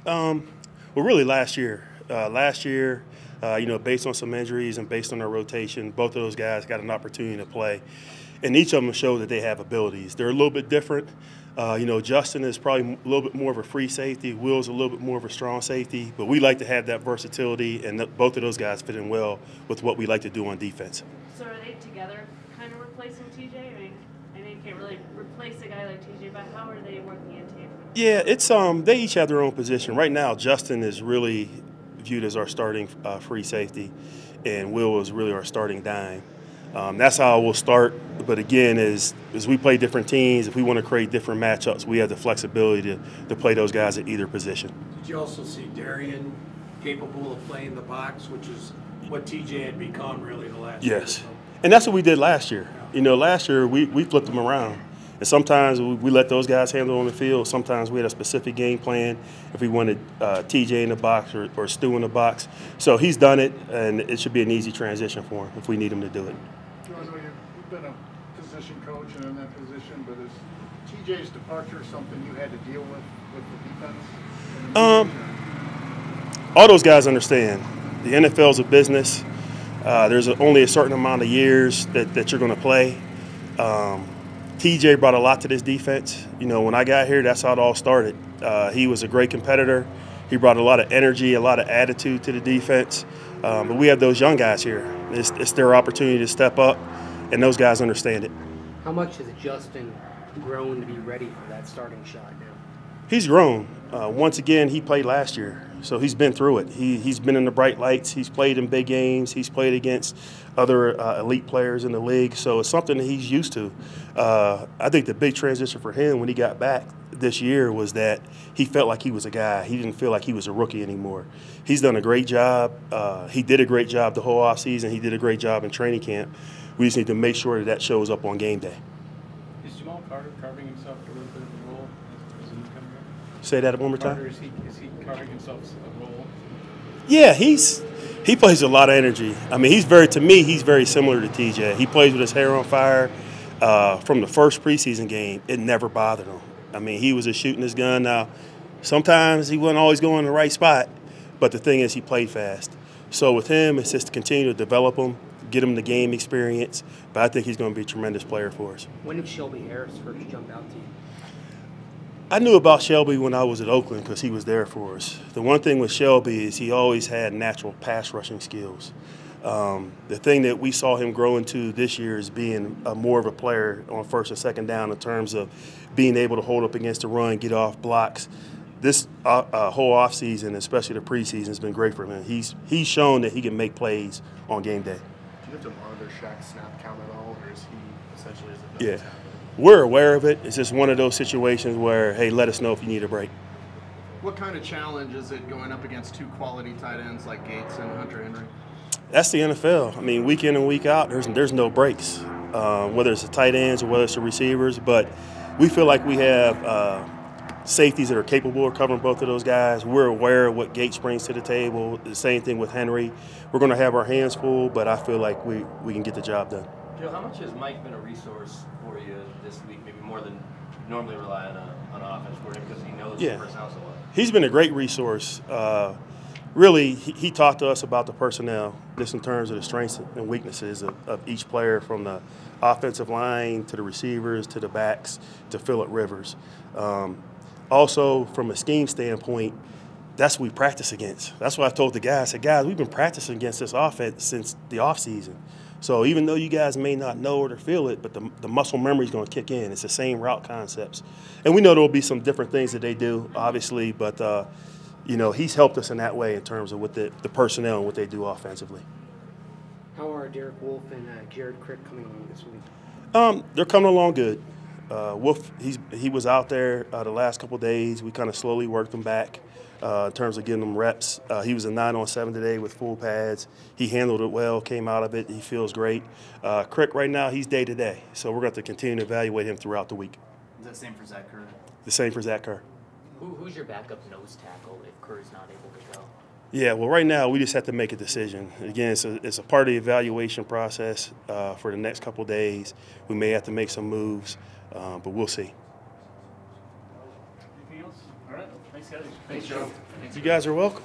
Well, really last year. Based on some injuries and based on our rotation, both of those guys got an opportunity to play. And each of them show that they have abilities. They're a little bit different. Justin is probably a little bit more of a free safety. Will's a little bit more of a strong safety. But we like to have that versatility, and both of those guys fit in well with what we like to do on defense. So are they together kind of replacing TJ? I know you can't really replace a guy like TJ, but how are they working in tandem? Yeah, it's they each have their own position. Right now, Justin is really viewed as our starting free safety, and Will is really our starting dime. That's how we'll start. But again, as we play different teams, if we want to create different matchups, we have the flexibility to play those guys at either position. Did you also see Darian capable of playing the box, which is what TJ had become really the last year? Yes, and that's what we did last year. Last year we flipped them around. And sometimes we let those guys handle on the field. Sometimes we had a specific game plan if we wanted TJ in the box or Stu in the box. So he's done it, and it should be an easy transition for him if we need him to do it. I know you've been a position coach and in that position, but is TJ's departure something you had to deal with the defense? All those guys understand. The NFL is a business. There's only a certain amount of years that you're going to play. TJ brought a lot to this defense. When I got here, that's how it all started. He was a great competitor. He brought a lot of energy, a lot of attitude to the defense. But we have those young guys here. It's their opportunity to step up, and those guys understand it. How much has Justin grown to be ready for that starting shot now? He's grown. Once again, he played last year, so he's been through it. He's been in the bright lights. He's played in big games. He's played against other elite players in the league, so it's something that he's used to. I think the big transition for him when he got back this year was that he felt like he was a guy. He didn't feel like he was a rookie anymore. He's done a great job. He did a great job the whole offseason. He did a great job in training camp. We just need to make sure that shows up on game day. Is Jamal Carter carving himself a little bit of a role as a newcomer? Say that one more time. Carter, is he carving himself a role? Yeah, he plays a lot of energy. He's very similar to TJ. He plays with his hair on fire. From the first preseason game, it never bothered him. He was just shooting his gun. Now, sometimes he wasn't always going in the right spot, but the thing is he played fast. So with him, it's just to continue to develop him, get him the game experience, but I think he's going to be a tremendous player for us. When did Shelby Harris first jump out to you? I knew about Shelby when I was at Oakland because he was there for us. The one thing with Shelby is he always had natural pass rushing skills. The thing that we saw him grow into this year is being more of a player on first and second down in terms of being able to hold up against the run, get off blocks. This whole offseason, especially the preseason, has been great for him. He's shown that he can make plays on game day. Do you have to monitor Shaq's snap count at all, or is he essentially as a Yeah. We're aware of it. It's just one of those situations where, hey, let us know if you need a break. What kind of challenge is it going up against two quality tight ends like Gates and Hunter Henry? That's the NFL. Week in and week out, there's no breaks, whether it's the tight ends or whether it's the receivers. But we feel like we have safeties that are capable of covering both of those guys. We're aware of what Gates brings to the table. The same thing with Henry. We're going to have our hands full, but I feel like we can get the job done. Joe, how much has Mike been a resource for you this week, maybe more than you normally rely on offense for him because he knows the personnel so well? He's been a great resource. Really, he talked to us about the personnel, just in terms of the strengths and weaknesses of each player, from the offensive line to the receivers to the backs to Phillip Rivers. Also, from a scheme standpoint, that's what we practice against. That's what I told the guys. I said, guys, we've been practicing against this offense since the offseason. So even though you guys may not know it or feel it, but the muscle memory is going to kick in. It's the same route concepts. And we know there will be some different things that they do, obviously, but he's helped us in that way in terms of with the personnel and what they do offensively. How are Derek Wolfe and Jared Crick coming along this week? They're coming along good. Wolf, he was out there the last couple of days. We kind of slowly worked him back in terms of getting him reps. He was a 9-on-7 today with full pads. He handled it well, came out of it. He feels great. Crick right now, he's day-to-day, so we're going to have to continue to evaluate him throughout the week. Is that the same for Zach Kerr? The same for Zach Kerr. Who's your backup nose tackle if Kerr's not able to go? Yeah, well, right now we just have to make a decision. Again, it's a part of the evaluation process for the next couple of days. We may have to make some moves, but we'll see. Anything else? All right. Thanks, guys. Thanks, Joe. You guys are welcome.